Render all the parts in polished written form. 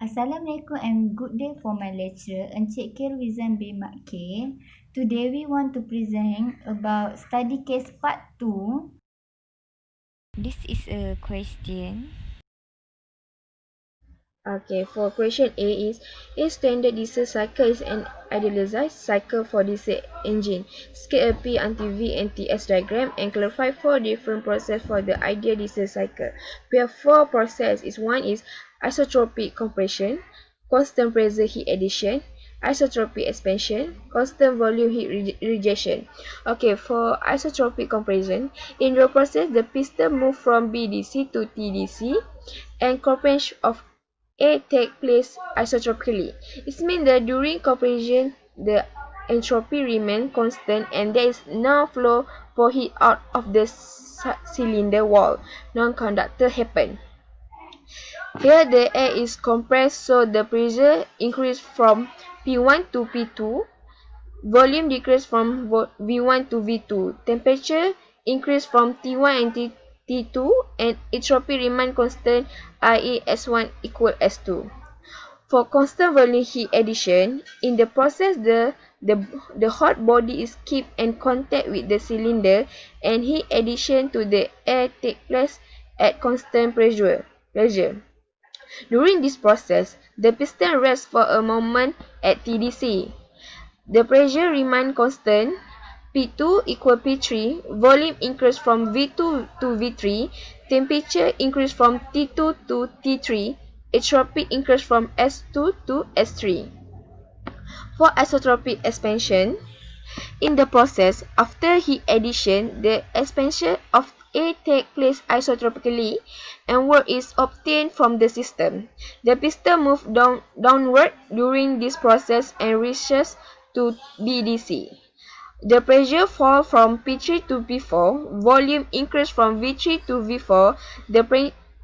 Assalamualaikum and good day for my lecturer, Encik Kirwizan bin Mak K. Today we want to present about study case part 2. This is a question. Okay, for question A is standard diesel cycle is an idealized cycle for diesel engine. Scale a P until V and TS diagram and clarify 4 different processes for the ideal diesel cycle. We have 4 processes. One is isotropic compression, constant pressure heat addition, isotropic expansion, constant volume heat rejection. Okay, for isotropic compression, in the process, the piston move from BDC to TDC and compression of A take place isotropically. It means that during compression, the entropy remains constant and there is no flow for heat out of the cylinder wall. Non-conductor happen. Here the air is compressed so the pressure increase from P1 to P2, volume decrease from V1 to V2, temperature increase from T1 and T2 and entropy remain constant, i.e. S1 equal S2. For constant volume heat addition, in the process the hot body is kept in contact with the cylinder and heat addition to the air takes place at constant pressure. During this process, the piston rests for a moment at TDC. The pressure remains constant, P2 equal P3, volume increase from V2 to V3, temperature increase from T2 to T3, entropy increase from S2 to S3. For isotropic expansion, in the process, after heat addition, the expansion of A takes place isotropically and work is obtained from the system. The piston moves downward during this process and reaches to BDC. The pressure falls from P3 to P4, volume increase from V3 to V4,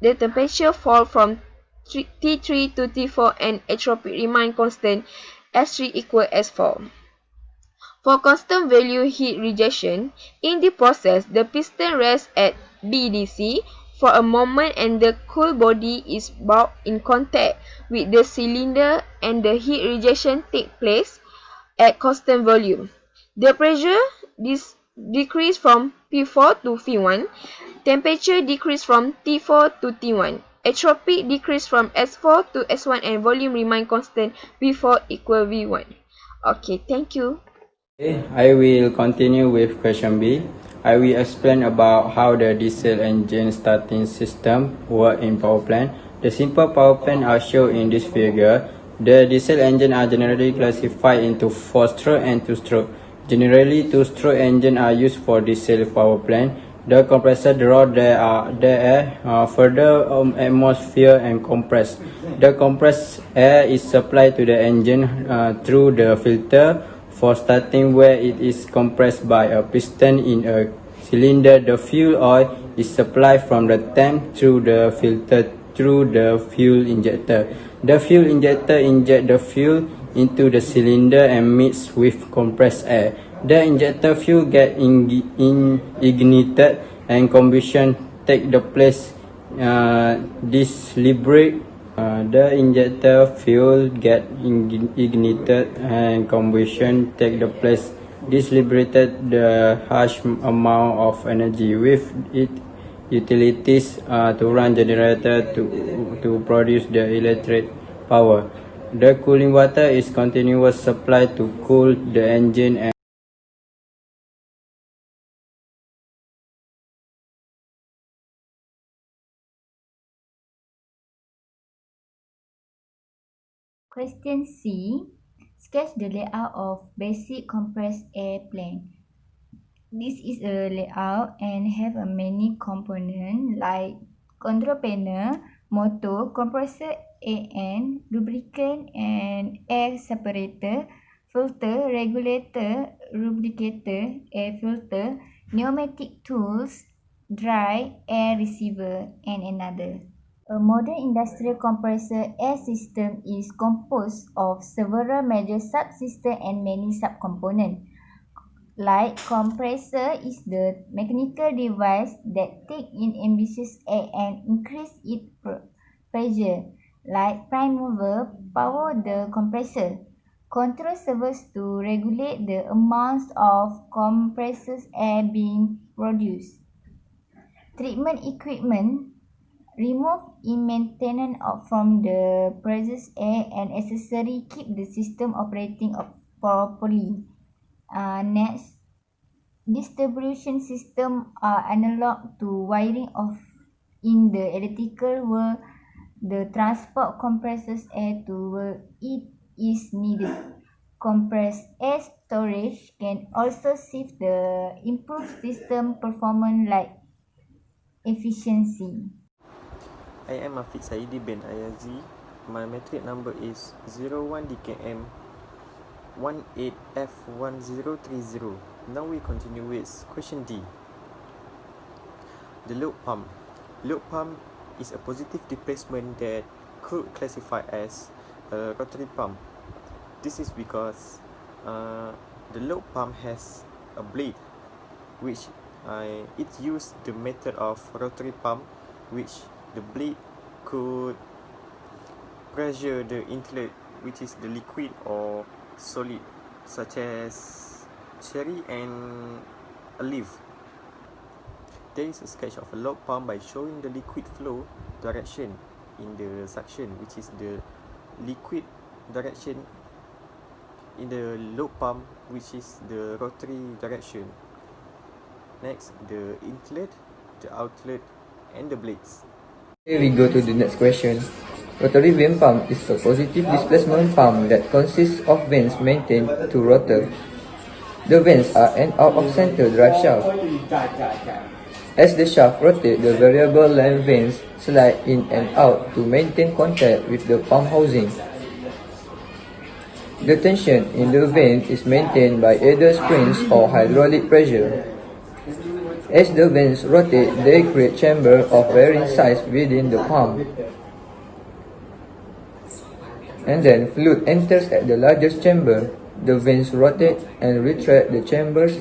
the temperature falls from T3 to T4 and entropy remains constant, S3 equal S4. For constant value heat rejection, in the process, the piston rests at BDC for a moment and the cool body is brought in contact with the cylinder and the heat rejection takes place at constant volume. The pressure decrease from P4 to P1, temperature decrease from T4 to T1, entropy decrease from S4 to S1 and volume remain constant, V4 equal V1. Okay, thank you. Okay, I will continue with question B. I will explain about how the diesel engine starting system work in power plant. The simple power plant are shown in this figure. The diesel engine are generally classified into 4-stroke and 2-stroke. Generally, 2-stroke engine are used for diesel power plant. The compressor draw the air further atmosphere and compress. The compressed air is supplied to the engine through the filter. For starting, where it is compressed by a piston in a cylinder, the fuel oil is supplied from the tank through the filter through the fuel injector. The fuel injector injects the fuel into the cylinder and mix with compressed air. The injector fuel gets ignited and combustion take the place. This liberates the injector fuel get ignited and combustion take the place. This liberated the harsh amount of energy with it utilities to run generator to produce the electric power. The cooling water is continuous supply to cool the engine and Question C. Sketch the layout of basic compressed air plant. This is a layout and have a many components like control panel, motor, compressor AN, lubricant and air separator, filter, regulator, lubricator, air filter, pneumatic tools, dry air receiver and another. A modern industrial compressor air system is composed of several major subsystems and many subcomponents. Like compressor is the mechanical device that take in ambitious air and increase its pressure. like prime mover, power the compressor. Control serves to regulate the amounts of compressed air being produced. Treatment equipment remove maintenance from the processed air and accessory keep the system operating properly. Next, distribution system are analog to wiring of in the electrical world. The transport compressed air to where it is needed. Compressed air storage can also shift the improve system performance like efficiency. I am Afiq Saidi bin Ayazi. My metric number is 01DKM 18F1030. Now we continue with question D. The load pump. Load pump is a positive displacement that could classify as a rotary pump. This is because the load pump has a blade which it used the method of rotary pump, which the blade could pressure the inlet, which is the liquid or solid, such as cherry and a leaf. There is a sketch of a load pump by showing the liquid flow direction in the suction, which is the liquid direction in the load pump, which is the rotary direction. Next, the inlet, the outlet, and the blades. Here we go to the next question. Rotary vane pump is a positive displacement pump that consists of vanes maintained to rotor. The vanes are an out-of-center drive shaft. As the shaft rotates, the variable length vanes slide in and out to maintain contact with the pump housing. The tension in the vane is maintained by either springs or hydraulic pressure. As the vanes rotate, they create chambers of varying size within the pump. And then fluid enters at the largest chamber. The vanes rotate and retract, the chambers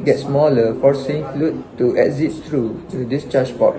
get smaller, forcing fluid to exit through the discharge port.